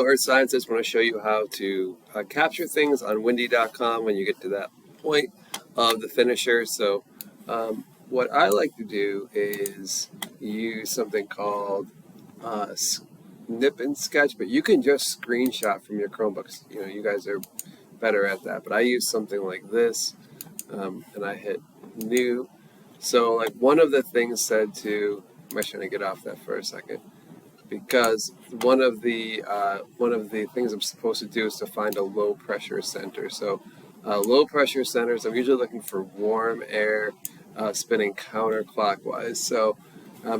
Earth Scientists. Want to show you how to capture things on windy.com when you get to that point of the finisher. So what I like to do is use something called Snip and Sketch, but you can just screenshot from your Chromebooks. You know, you guys are better at that, but I use something like this, and I hit new. So like one of the things said to, I'm actually going to get off that for a second, because one of the things I'm supposed to do is to find a low pressure center. So low pressure centers, I'm usually looking for warm air spinning counterclockwise. So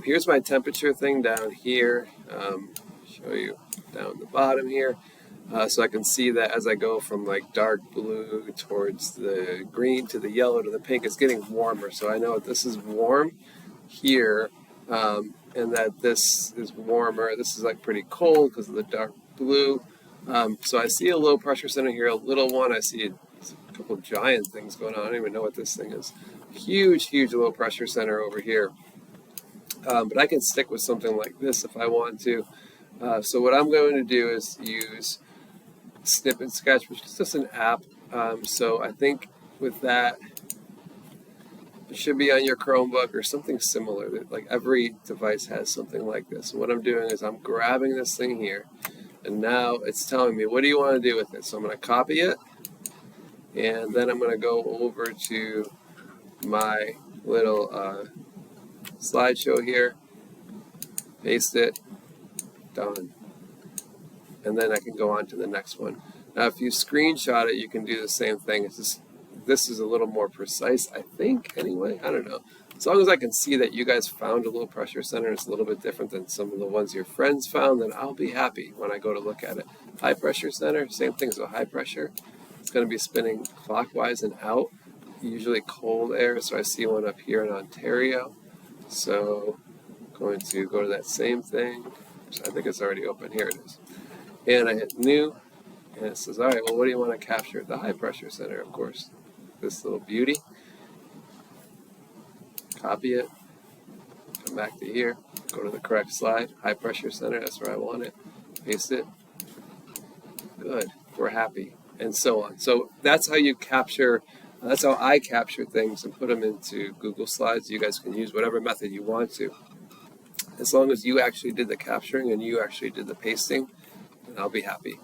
here's my temperature thing down here. Show you down the bottom here. So I can see that as I go from like dark blue towards the green to the yellow to the pink, it's getting warmer. So I know this is warm here, and that this is warmer. This is like pretty cold because of the dark blue. So I see a low pressure center here, a little one. I see a couple of giant things going on. I don't even know what this thing is. Huge, huge low pressure center over here. But I can stick with something like this if I want to. So what I'm going to do is use Snip and Sketch, which is just an app. So I think with that, it should be on your Chromebook or something similar. Like every device has something like this. And what I'm doing is I'm grabbing this thing here, and now it's telling me, what do you want to do with it? So I'm going to copy it, and then I'm going to go over to my little slideshow here, paste it, done. And then I can go on to the next one. Now if you screenshot it, you can do the same thing. It's just, this is a little more precise, I think, anyway. I don't know. As long as I can see that you guys found a low pressure center, it's a little bit different than some of the ones your friends found, then I'll be happy when I go to look at it. High pressure center, same thing as a high pressure. It's going to be spinning clockwise and out, usually cold air. So I see one up here in Ontario. So I'm going to go to that same thing. I think it's already open. Here it is. And I hit new, and it says, all right, well, what do you want to capture? The high pressure center, of course. This little beauty. Copy it. Come back to here. Go to the correct slide. High pressure center, that's where I want it. Paste it. Good. We're happy. And so on. So that's how you capture, that's how I capture things and put them into Google Slides. You guys can use whatever method you want to. As long as you actually did the capturing and you actually did the pasting, I'll be happy.